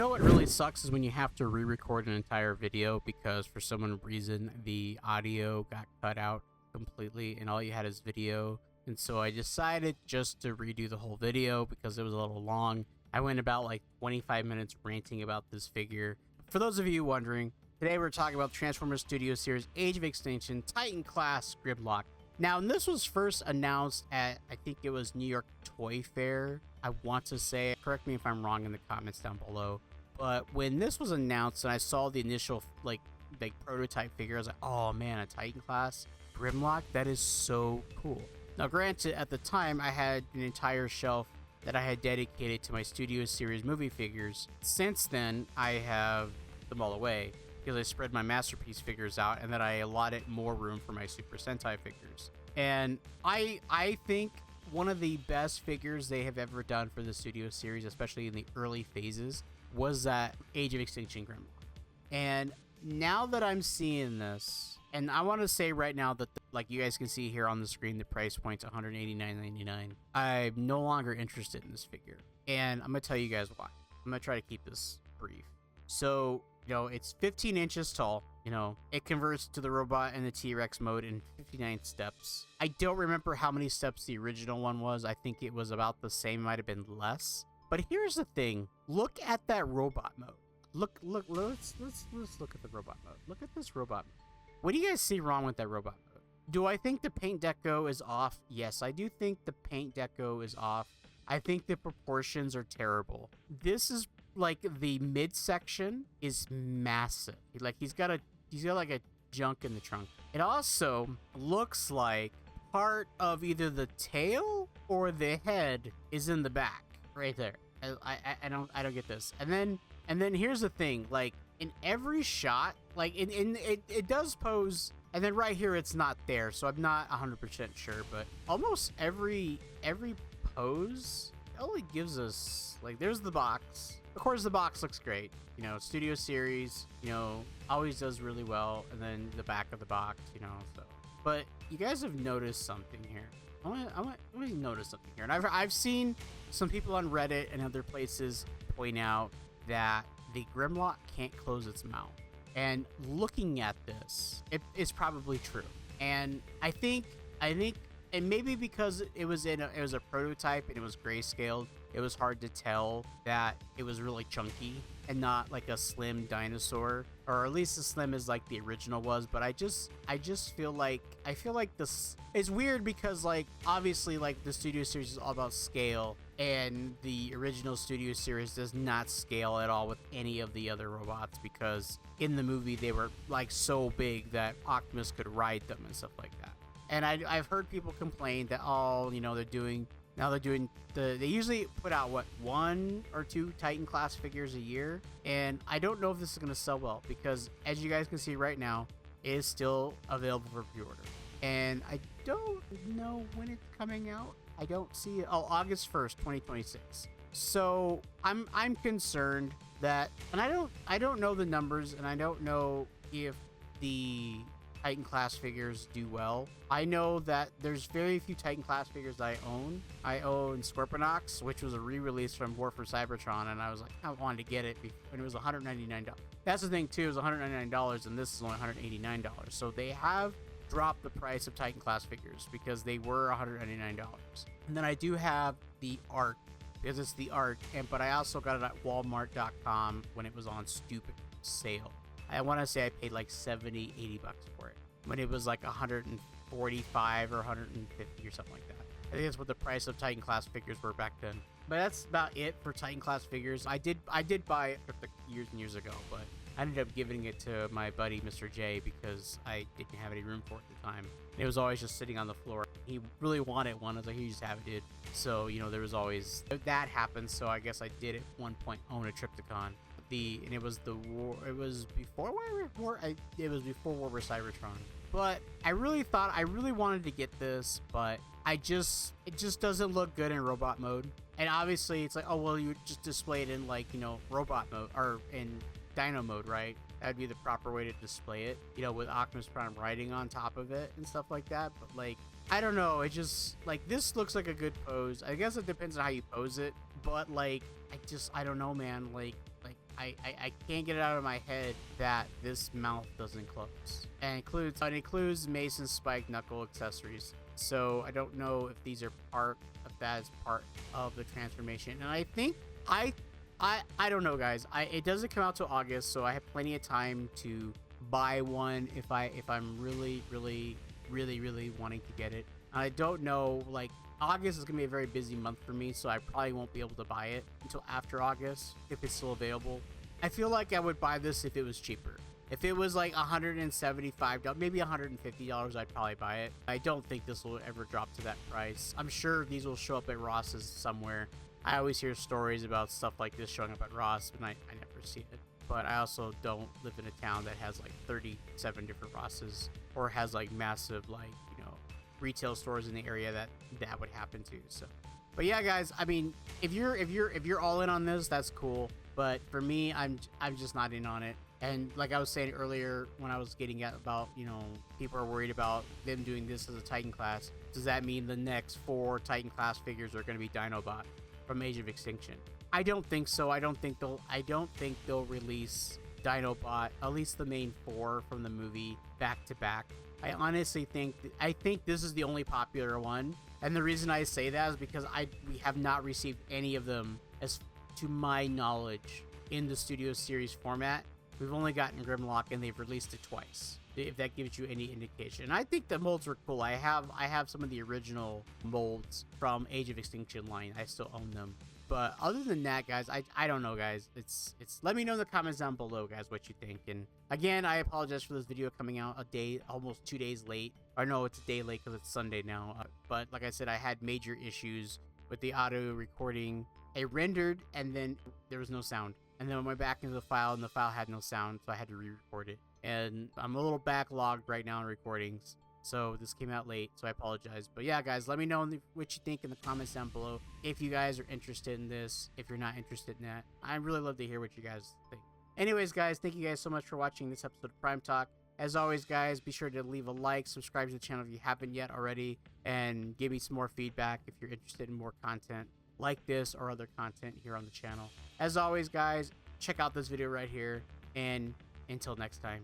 know what really sucks is when you have to re-record an entire video because for some reason the audio got cut out completely and all you had is video. And so I decided just to redo the whole video because it was a little long. I went about like 25 minutes ranting about this figure. For those of you wondering, today we're talking about Transformers Studio Series Age of Extinction Titan Class Grimlock. Now, this was first announced at, I think it was New York Toy Fair, I want to say. Correct me if I'm wrong in the comments down below. But when this was announced and I saw the initial like prototype figure, I was like, oh man, a Titan Class Grimlock? That is so cool. Now, granted, at the time, I had an entire shelf that I had dedicated to my Studio Series movie figures. Since then, I have them all away because I spread my Masterpiece figures out and then I allotted more room for my Super Sentai figures. And I think one of the best figures they have ever done for the Studio Series, especially in the early phases, was that Age of Extinction Grimlock. And now that I'm seeing this, and I want to say right now that, like you guys can see here on the screen, the price point's $189.99. I'm no longer interested in this figure. And I'm going to tell you guys why. I'm going to try to keep this brief. So, you know, it's 15 inches tall. You know, it converts to the robot and the T-Rex mode in 59 steps. I don't remember how many steps the original one was. I think it was about the same, might have been less. But here's the thing. Look at that robot mode. Let's look at the robot mode. Look at this robot mode. What do you guys see wrong with that robot mode? Do I think the paint deco is off? Yes, I do think the paint deco is off. I think the proportions are terrible. This is like the midsection is massive. Like he's got like a junk in the trunk. It also looks like part of either the tail or the head is in the back right there. I don't get this. And then here's the thing, like in every shot, like it does pose, and then right here it's not there, so I'm not 100% sure, but almost every pose only gives us, like, there's the box. Of course the box looks great, you know, Studio Series, you know, always does really well, and then the back of the box, you know, so. But you guys have noticed something here. I want to notice something here, and I've seen some people on Reddit and other places point out that the Grimlock can't close its mouth. And looking at this, it's probably true. And I think, and maybe because it was a prototype and it was grayscaled, it was hard to tell that it was really chunky and not like a slim dinosaur, or at least as slim as like the original was. But I just feel like this is weird because, like, obviously, like, the Studio Series is all about scale, and the original Studio Series does not scale at all with any of the other robots because in the movie they were like so big that Optimus could ride them and stuff like that. And I've heard people complain that, oh, you know, they usually put out what, 1 or 2 Titan class figures a year, and I don't know if this is going to sell well because, as you guys can see right now, it is still available for pre-order, and I don't know when it's coming out. I don't see it. Oh, August 1st, 2026. So I'm concerned that, and I don't know the numbers, and I don't know if the Titan class figures do well. I know that there's very few Titan class figures I own. I own Scorponok, which was a re-release from War for Cybertron, and I was like, I wanted to get it when it was $199. That's the thing too, it was $199, and this is only $189. So they have dropped the price of Titan class figures because they were $199. And then I do have the art, because it's the art, but I also got it at Walmart.com when it was on stupid sale. I want to say I paid like $70-$80 for it when it was like $145 or $150 or something like that. I think that's what the price of Titan class figures were back then. But that's about it for Titan class figures. I did buy it years and years ago, but I ended up giving it to my buddy Mr. J because I didn't have any room for it at the time. It was always just sitting on the floor. He really wanted one. I was like, you just have it, dude. So, you know, there was always that happened. So I guess I did at one point own a Trypticon. And it was before War for Cybertron. But I really wanted to get this, but it just doesn't look good in robot mode. And obviously it's like, oh well, you just display it in, like, you know, robot mode or in Dino mode, right? That'd be the proper way to display it, you know, with Optimus Prime riding on top of it and stuff like that. But, like, I don't know, it just, like, this looks like a good pose. I guess it depends on how you pose it, but, like, I don't know, man. Like I can't get it out of my head that this mouth doesn't close. And it includes Mason Spike knuckle accessories. So I don't know if these are part of that as part of the transformation. And I think I don't know, guys. It doesn't come out till August, so I have plenty of time to buy one if I'm really wanting to get it. And I don't know, like, August is gonna be a very busy month for me, so I probably won't be able to buy it until after August if it's still available. I feel like I would buy this if it was cheaper. If it was like $175, maybe $150, I'd probably buy it. I don't think this will ever drop to that price. I'm sure these will show up at Ross's somewhere. I always hear stories about stuff like this showing up at Ross, but I never see it. But I also don't live in a town that has like 37 different Rosses, or has like massive, like, you know, retail stores in the area that would happen to. So, but yeah, guys, I mean, if you're all in on this, that's cool. But for me, I'm just not in on it. And like I was saying earlier when I was getting at about, you know, people are worried about them doing this as a Titan class. Does that mean the next 4 Titan class figures are going to be Dinobot from Age of Extinction? I don't think so. I don't think they'll release Dinobot, at least the main 4 from the movie, back to back. I honestly think this is the only popular one. And the reason I say that is because we have not received any of them, as to my knowledge, in the Studio Series format. We've only gotten Grimlock, and they've released it twice, if that gives you any indication. And I think the molds were cool. I have some of the original molds from Age of Extinction line. I still own them. But other than that, guys, I don't know, guys. It's let me know in the comments down below, guys, what you think. And again, I apologize for this video coming out almost 2 days late. Or no, it's a day late because it's Sunday now. But like I said, I had major issues with the audio recording. It rendered, and then there was no sound. And then I went back into the file, and the file had no sound, so I had to re-record it. And I'm a little backlogged right now in recordings, so this came out late, so I apologize. But yeah, guys, let me know what you think in the comments down below. If you guys are interested in this, if you're not interested in that, I'd really love to hear what you guys think. Anyways, guys, thank you guys so much for watching this episode of Prime Talk. As always, guys, be sure to leave a like, subscribe to the channel if you haven't yet already, and give me some more feedback if you're interested in more content like this or other content here on the channel. As always, guys, check out this video right here, and until next time.